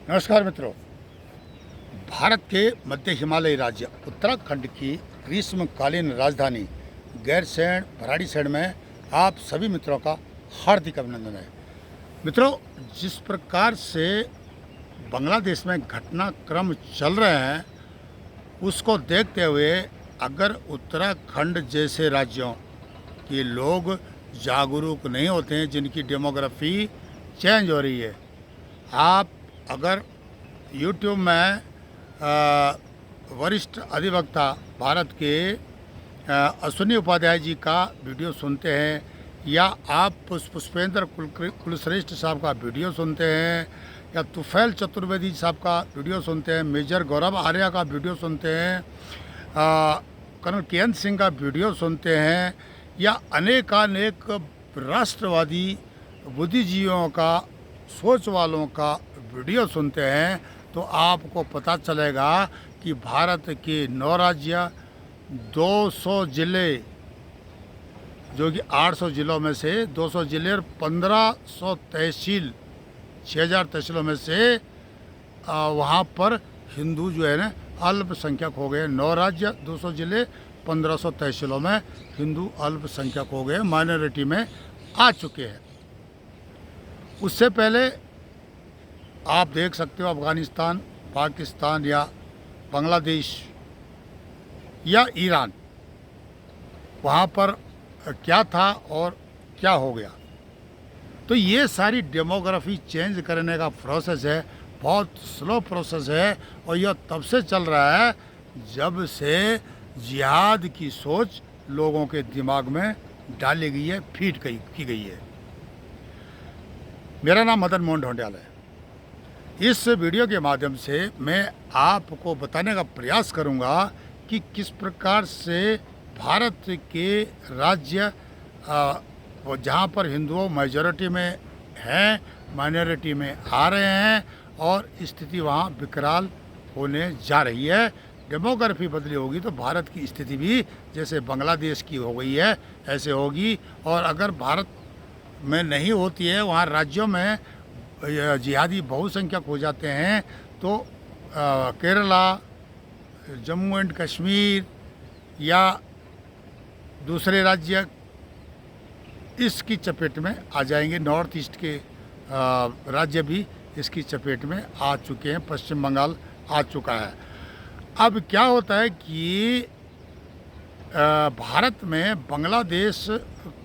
नमस्कार मित्रों। भारत के मध्य हिमालयी राज्य उत्तराखंड की ग्रीष्मकालीन राजधानी गैरसैंण भराड़ीसैंण में आप सभी मित्रों का हार्दिक अभिनंदन है। मित्रों, जिस प्रकार से बांग्लादेश में घटनाक्रम चल रहे हैं उसको देखते हुए अगर उत्तराखंड जैसे राज्यों के लोग जागरूक नहीं होते हैं, जिनकी डेमोग्राफी चेंज हो रही है, आप अगर YouTube में वरिष्ठ अधिवक्ता भारत के अश्विनी उपाध्याय जी का वीडियो सुनते हैं, या आप पुष्पेंद्र कुलश्रेष्ठ साहब का वीडियो सुनते हैं, या तुफैल चतुर्वेदी साहब का वीडियो सुनते हैं, मेजर गौरव आर्या का वीडियो सुनते हैं, कर्नल के.एन. सिंह का वीडियो सुनते हैं, या अनेकानेक राष्ट्रवादी बुद्धिजीवियों का, सोच वालों का वीडियो सुनते हैं, तो आपको पता चलेगा कि भारत के 9 राज्य, 200 ज़िले, जो कि 800 ज़िलों में से 200 ज़िले और 1500 तहसील, 6000 तहसीलों में से वहाँ पर हिंदू जो है ना अल्पसंख्यक हो गए। 9 राज्य, 200 ज़िले, 1500 तहसीलों में हिंदू अल्पसंख्यक हो गए, माइनॉरिटी में आ चुके हैं। उससे पहले आप देख सकते हो अफ़गानिस्तान, पाकिस्तान या बांग्लादेश या ईरान, वहाँ पर क्या था और क्या हो गया। तो ये सारी डेमोग्राफी चेंज करने का प्रोसेस है, बहुत स्लो प्रोसेस है, और यह तब से चल रहा है जब से जिहाद की सोच लोगों के दिमाग में डाली गई है, फीड की गई है। मेरा नाम मदन मोहन ढोंडियाल है। इस वीडियो के माध्यम से मैं आपको बताने का प्रयास करूंगा कि किस प्रकार से भारत के राज्य जहां पर हिंदुओं मेजॉरिटी में हैं, माइनॉरिटी में आ रहे हैं, और स्थिति वहां विकराल होने जा रही है। डेमोग्राफी बदली होगी तो भारत की स्थिति भी जैसे बांग्लादेश की हो गई है ऐसे होगी। और अगर भारत में नहीं होती है, वहाँ राज्यों में जिहादी बहुसंख्यक हो जाते हैं, तो केरला, जम्मू एंड कश्मीर या दूसरे राज्य इसकी चपेट में आ जाएंगे। नॉर्थ ईस्ट के राज्य भी इसकी चपेट में आ चुके हैं, पश्चिम बंगाल आ चुका है। अब क्या होता है कि भारत में बांग्लादेश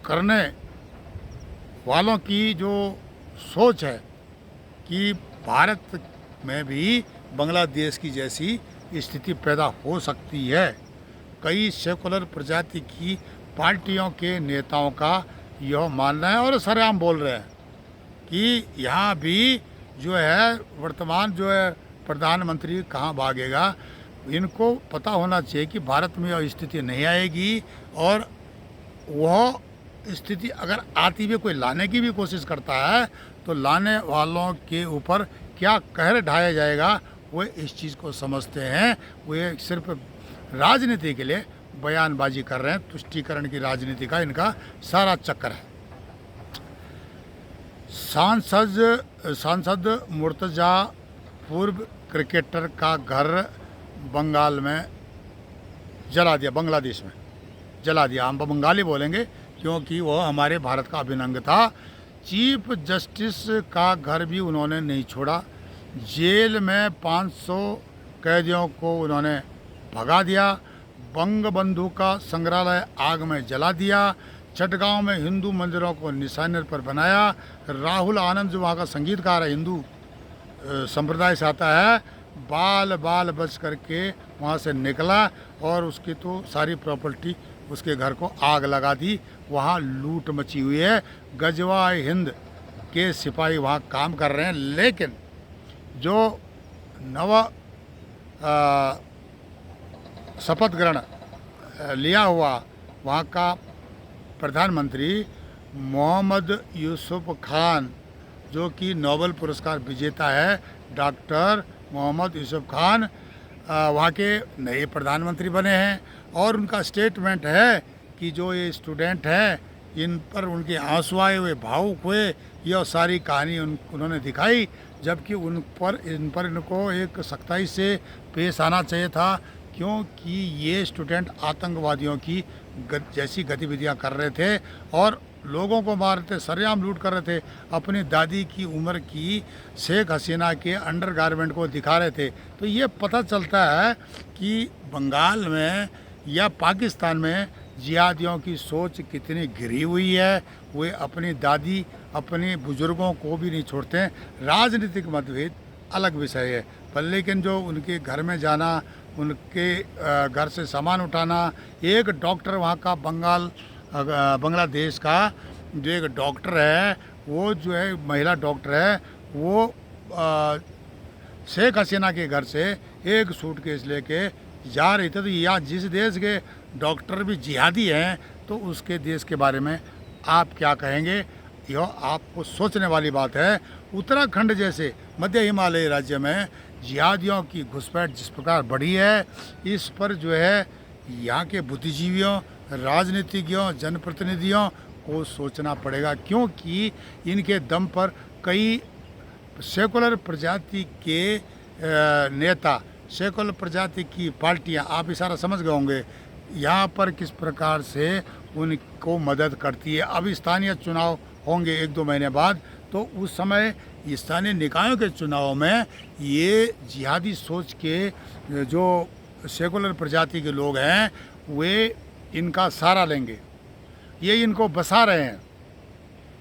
करने वालों की जो सोच है कि भारत में भी बांग्लादेश की जैसी स्थिति पैदा हो सकती है, कई सेकुलर प्रजाति की पार्टियों के नेताओं का यह मानना है, और सरेआम बोल रहे हैं कि यहाँ भी जो है वर्तमान जो है प्रधानमंत्री कहाँ भागेगा। इनको पता होना चाहिए कि भारत में यह स्थिति नहीं आएगी, और वह स्थिति अगर आती भी कोई लाने की भी कोशिश करता है तो लाने वालों के ऊपर क्या कहर ढाया जाएगा, वो इस चीज़ को समझते हैं। वे सिर्फ राजनीति के लिए बयानबाजी कर रहे हैं, तुष्टीकरण की राजनीति का इनका सारा चक्कर है। सांसद मुर्तजा, पूर्व क्रिकेटर का घर बंगाल में जला दिया, बांग्लादेश में जला दिया। हम बंगाली बोलेंगे क्योंकि वह हमारे भारत का अभिन्न था। चीफ जस्टिस का घर भी उन्होंने नहीं छोड़ा। जेल में 500 कैदियों को उन्होंने भगा दिया। बंगबंधु का संग्रहालय आग में जला दिया। चटगांव में हिंदू मंदिरों को निशाने पर बनाया। राहुल आनंद जो वहाँ का संगीतकार है, हिंदू संप्रदाय से आता है, बाल बच करके वहाँ से निकला और उसकी तो सारी प्रॉपर्टी, उसके घर को आग लगा दी। वहाँ लूट मची हुई है। गजवाए हिंद के सिपाही वहाँ काम कर रहे हैं, लेकिन जो नव शपथ ग्रहण लिया हुआ वहाँ का प्रधानमंत्री मोहम्मद यूसुफ खान, जो कि नोबेल पुरस्कार विजेता है, डॉक्टर मोहम्मद यूसुफ खान वहाँ के नए प्रधानमंत्री बने हैं। और उनका स्टेटमेंट है कि जो ये स्टूडेंट हैं इन पर उनके आंसू आए हुए, भावुक हुए, यह सारी कहानी उन्होंने दिखाई, जबकि इन पर इनको एक सख्ताई से पेश आना चाहिए था, क्योंकि ये स्टूडेंट आतंकवादियों की जैसी गतिविधियां कर रहे थे और लोगों को मार रहे थे, सरेआम लूट कर रहे थे। अपनी दादी की उम्र की शेख हसीना के अंडरगारमेंट को दिखा रहे थे। तो ये पता चलता है कि बंगाल में या पाकिस्तान में जिहादियों की सोच कितनी गिरी हुई है। वे अपनी दादी, अपने बुज़ुर्गों को भी नहीं छोड़ते हैं। राजनीतिक मतभेद अलग विषय है, पर लेकिन जो उनके घर में जाना, उनके घर से सामान उठाना, एक डॉक्टर वहाँ का बांग्लादेश का जो एक डॉक्टर है, वो जो है महिला डॉक्टर है, वो शेख हसीना के घर से एक सूटकेस लेके जा रही थी। तो या जिस देश के डॉक्टर भी जिहादी हैं, तो उसके देश के बारे में आप क्या कहेंगे? यह आपको सोचने वाली बात है। उत्तराखंड जैसे मध्य हिमालय राज्य में जिहादियों की घुसपैठ जिस प्रकार बढ़ी है, इस पर जो है यहाँ के बुद्धिजीवियों, राजनीतिज्ञों, जनप्रतिनिधियों को सोचना पड़ेगा, क्योंकि इनके दम पर कई सेकुलर प्रजाति के नेता, सेकुलर प्रजाति की पार्टियां, आप इशारा समझ गए होंगे, यहाँ पर किस प्रकार से उनको मदद करती है। अब स्थानीय चुनाव होंगे 1-2 महीने बाद, तो उस समय स्थानीय निकायों के चुनाव में ये जिहादी सोच के जो सेकुलर प्रजाति के लोग हैं, वे इनका सहारा लेंगे। ये इनको बसा रहे हैं,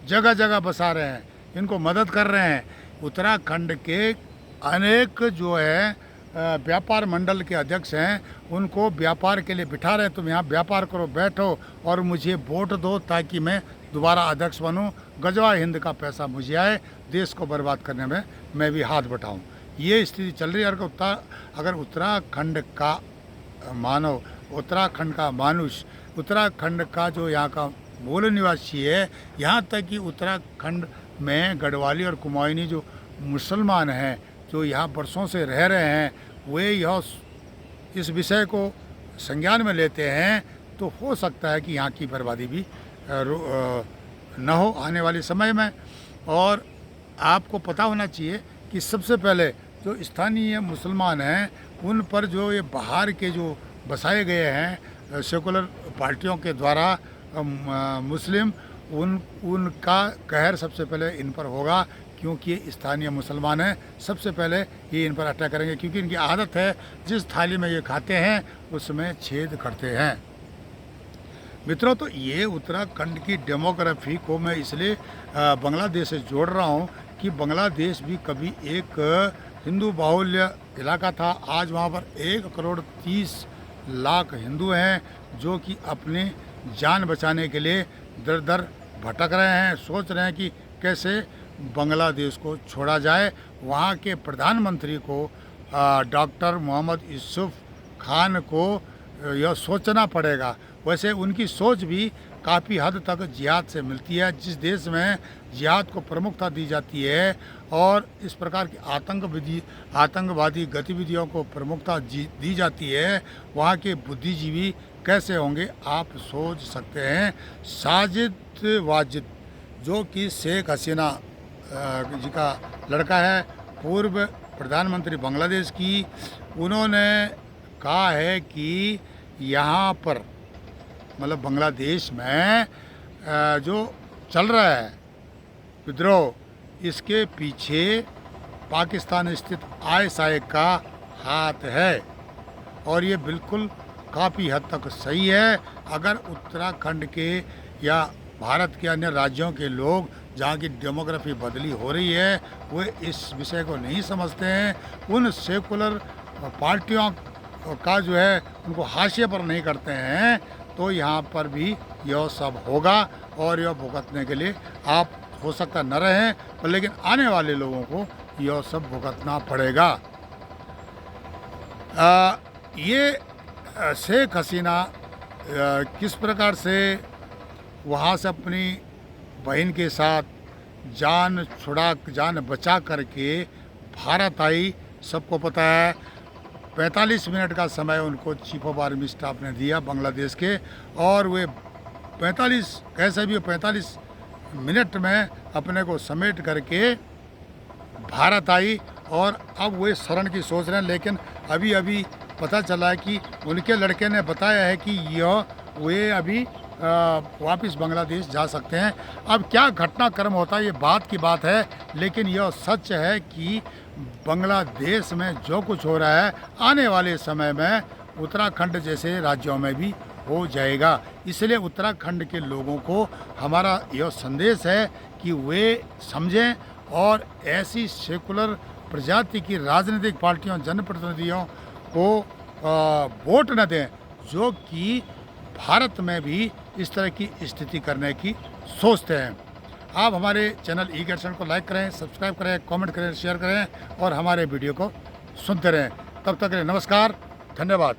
जगह जगह बसा रहे हैं, इनको मदद कर रहे हैं। उत्तराखंड के अनेक जो है व्यापार मंडल के अध्यक्ष हैं, उनको व्यापार के लिए बिठा रहे हैं, तुम यहाँ व्यापार करो, बैठो और मुझे वोट दो ताकि मैं दोबारा अध्यक्ष बनूं, गजवा हिंद का पैसा मुझे आए, देश को बर्बाद करने में मैं भी हाथ बटाऊं। ये स्थिति चल रही है। अगर उत्तराखंड का मानव, उत्तराखंड का मानुष, उत्तराखंड का जो यहाँ का मूल निवासी है, यहाँ तक कि उत्तराखंड में गढ़वाली और कुमाऊनी जो मुसलमान हैं, जो यहाँ बरसों से रह रहे हैं, वे यह इस विषय को संज्ञान में लेते हैं, तो हो सकता है कि यहाँ की बर्बादी भी न हो आने वाले समय में। और आपको पता होना चाहिए कि सबसे पहले जो स्थानीय मुसलमान हैं, उन पर जो ये बाहर के जो बसाए गए हैं सेकुलर पार्टियों के द्वारा मुस्लिम, उनका कहर सबसे पहले इन पर होगा, क्योंकि ये स्थानीय मुसलमान हैं। सबसे पहले ये इन पर अटैक करेंगे, क्योंकि इनकी आदत है जिस थाली में ये खाते हैं उसमें छेद करते हैं। मित्रों, तो ये उत्तराखंड की डेमोग्राफी को मैं इसलिए बांग्लादेश से जोड़ रहा हूँ कि बांग्लादेश भी कभी एक हिंदू बाहुल्य इलाका था। आज वहाँ पर 1,30,00,000 हिंदू हैं, जो कि अपनी जान बचाने के लिए दर दर भटक रहे हैं, सोच रहे हैं कि कैसे बांग्लादेश को छोड़ा जाए। वहाँ के प्रधानमंत्री को डॉक्टर मोहम्मद यूसुफ खान को यह सोचना पड़ेगा। वैसे उनकी सोच भी काफ़ी हद तक जिहाद से मिलती है। जिस देश में जिहाद को प्रमुखता दी जाती है और इस प्रकार की आतंकवादी गतिविधियों को प्रमुखता दी जाती है, वहाँ के बुद्धिजीवी कैसे होंगे आप सोच सकते हैं। साजिद वाजिद, जो कि शेख हसीना जी का लड़का है, पूर्व प्रधानमंत्री बांग्लादेश की, उन्होंने कहा है कि यहाँ पर मतलब बांग्लादेश में जो चल रहा है विद्रोह, इसके पीछे पाकिस्तान स्थित ISI का हाथ है। और ये बिल्कुल काफ़ी हद तक सही है। अगर उत्तराखंड के या भारत के अन्य राज्यों के लोग जहाँ की डेमोग्राफी बदली हो रही है, वे इस विषय को नहीं समझते हैं, उन सेकुलर पार्टियों का जो है उनको हाशिए पर नहीं करते हैं, तो यहाँ पर भी यह सब होगा और यह भुगतने के लिए आप हो सकता न रहें, पर लेकिन आने वाले लोगों को यह सब भुगतना पड़ेगा। ये शेख हसीना किस प्रकार से वहाँ से अपनी बहन के साथ जान बचा करके भारत आई, सबको पता है। 45 मिनट का समय उनको चीफ ऑफ आर्मी स्टाफ ने दिया बांग्लादेश के, और वे 45 कैसे भी 45 मिनट में अपने को समेट करके भारत आई और अब वे शरण की सोच रहे हैं। लेकिन अभी अभी पता चला है कि उनके लड़के ने बताया है कि यह वे अभी वापस बांग्लादेश जा सकते हैं। अब क्या घटनाक्रम होता है ये बात की बात है, लेकिन यह सच है कि बांग्लादेश में जो कुछ हो रहा है आने वाले समय में उत्तराखंड जैसे राज्यों में भी हो जाएगा। इसलिए उत्तराखंड के लोगों को हमारा यह संदेश है कि वे समझें और ऐसी सेकुलर प्रजाति की राजनीतिक पार्टियों जनप्रतिनिधियों को वोट न दें जो कि भारत में भी इस तरह की स्थिति करने की सोचते हैं। आप हमारे चैनल ई गेट को लाइक करें, सब्सक्राइब करें, कमेंट करें, शेयर करें और हमारे वीडियो को सुनते रहें। तब तक के लिए नमस्कार, धन्यवाद।